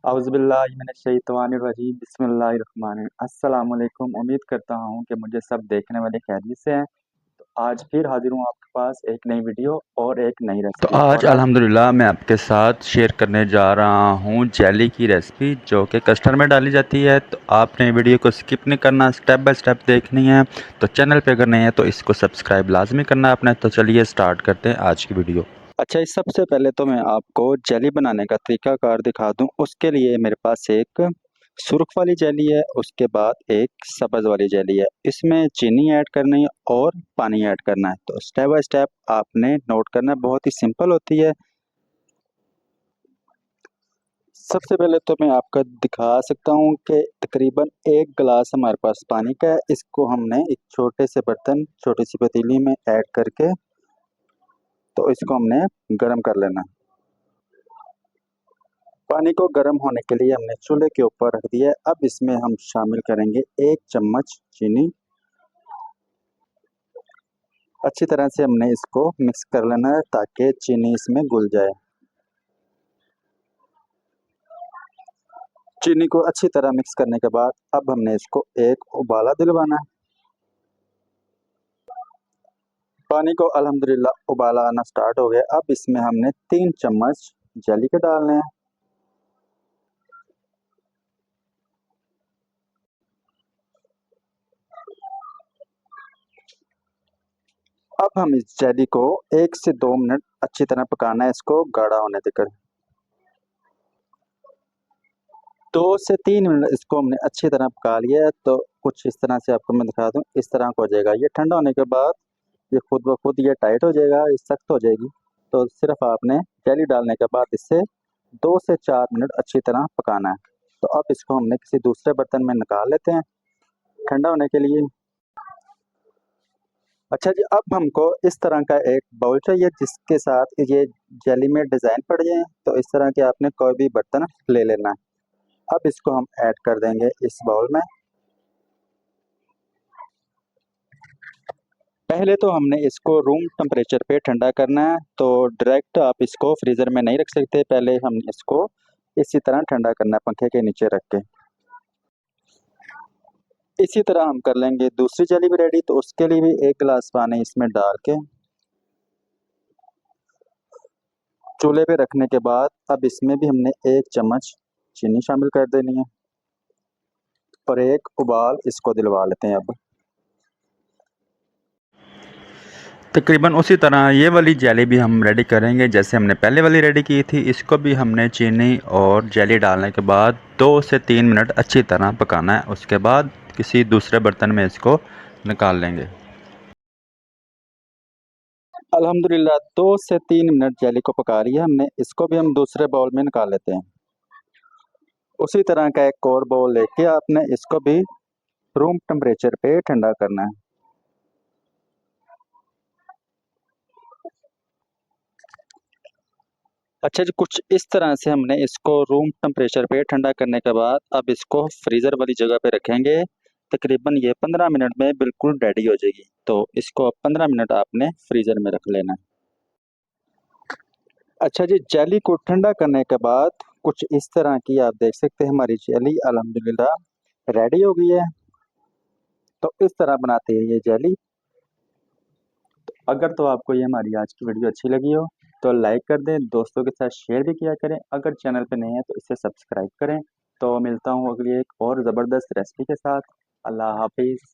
औज़ुबिल्लाहिमिनश्शैतानिर्रजीम बिस्मिल्लाहिर्रहमानिर्रहीम। अस्सलाम वालेकुम। उम्मीद करता हूँ कि मुझे सब देखने वाले खैरियत से हैं। तो आज फिर हाजिर हूँ आपके पास एक नई वीडियो और एक नई तो रेसिपी। आज और आज अल्हम्दुलिल्लाह मैं आपके साथ शेयर करने जा रहा हूँ जेली की रेसिपी जो कि कस्टर्ड में डाली जाती है। तो आपने वीडियो को स्किप नहीं करना, स्टेप बाय स्टेप देखनी है। तो चैनल पे अगर नहीं है तो इसको सब्सक्राइब लाजमी करना है अपने। तो चलिए स्टार्ट करते हैं आज की वीडियो। अच्छा, इस सबसे पहले तो मैं आपको जेली बनाने का तरीकाकार दिखा दूं। उसके लिए मेरे पास एक सुर्ख वाली जेली है, उसके बाद एक सब्ज़ वाली जेली है। इसमें चीनी ऐड करनी है और पानी ऐड करना है। तो स्टेप बाय स्टेप आपने नोट करना है, बहुत ही सिंपल होती है। सबसे पहले तो मैं आपको दिखा सकता हूँ कि तकरीबन 1 गिलास हमारे पास पानी का है। इसको हमने एक छोटे से बर्तन, छोटी सी पतीली में ऐड करके तो इसको हमने गर्म कर लेना है। पानी को गर्म होने के लिए हमने चूल्हे के ऊपर रख दिया है। अब इसमें हम शामिल करेंगे 1 चम्मच चीनी। अच्छी तरह से हमने इसको मिक्स कर लेना है ताकि चीनी इसमें घुल जाए। चीनी को अच्छी तरह मिक्स करने के बाद अब हमने इसको एक उबाला दिलवाना है। पानी को अल्हम्दुलिल्लाह उबाला आना स्टार्ट हो गया। अब इसमें हमने 3 चम्मच जेली के डालने हैं। अब हम इस जेली को 1 से 2 मिनट अच्छी तरह पकाना है, इसको गाढ़ा होने देकर। 2 से 3 मिनट इसको हमने अच्छी तरह पका लिया है। तो कुछ इस तरह से आपको मैं दिखा दूं, इस तरह का हो जाएगा। ये ठंडा होने के बाद ये खुद ब खुद ये टाइट हो जाएगा, ये सख्त हो जाएगी। तो सिर्फ आपने जेली डालने के बाद इसे 2 से 4 मिनट अच्छी तरह पकाना है। तो अब इसको हमने किसी दूसरे बर्तन में निकाल लेते हैं ठंडा होने के लिए। अच्छा जी, अब हमको इस तरह का एक बाउल चाहिए जिसके साथ ये जेली में डिज़ाइन पड़ जाए। तो इस तरह के आपने कोई भी बर्तन ले लेना है। अब इसको हम ऐड कर देंगे इस बाउल में। पहले तो हमने इसको रूम टेम्परेचर पे ठंडा करना है। तो डायरेक्ट आप इसको फ्रीज़र में नहीं रख सकते, पहले हम इसको इसी तरह ठंडा करना है पंखे के नीचे रख के। इसी तरह हम कर लेंगे दूसरी जेली भी रेडी। तो उसके लिए भी 1 गिलास पानी इसमें डाल के चूल्हे पे रखने के बाद अब इसमें भी हमने 1 चम्मच चीनी शामिल कर देनी है और एक उबाल इसको दिलवा लेते हैं अब। तकरीबन उसी तरह ये वाली जेली भी हम रेडी करेंगे जैसे हमने पहले वाली रेडी की थी। इसको भी हमने चीनी और जेली डालने के बाद 2 से 3 मिनट अच्छी तरह पकाना है। उसके बाद किसी दूसरे बर्तन में इसको निकाल लेंगे। अल्हम्दुलिल्लाह 2 से 3 मिनट जेली को पका लिया हमने। इसको भी हम दूसरे बाउल में निकाल लेते हैं। उसी तरह का एक और बाउल लेके आपने इसको भी रूम टेम्परेचर पे ठंडा करना है। अच्छा जी, कुछ इस तरह से हमने इसको रूम टेम्परेचर पे ठंडा करने के बाद अब इसको फ्रीज़र वाली जगह पे रखेंगे। तकरीबन ये 15 मिनट में बिल्कुल रेडी हो जाएगी। तो इसको अब 15 मिनट आपने फ्रीज़र में रख लेना है। अच्छा जी, जेली को ठंडा करने के बाद कुछ इस तरह की आप देख सकते हैं हमारी जेली अल्हम्दुलिल्लाह रेडी हो गई है। तो इस तरह बनाते हैं ये जेली। अगर तो आपको ये हमारी आज की वीडियो अच्छी लगी हो तो लाइक कर दें, दोस्तों के साथ शेयर भी किया करें। अगर चैनल पे नए हैं तो इसे सब्सक्राइब करें। तो मिलता हूँ अगली एक और ज़बरदस्त रेसिपी के साथ। अल्लाह हाफिज़।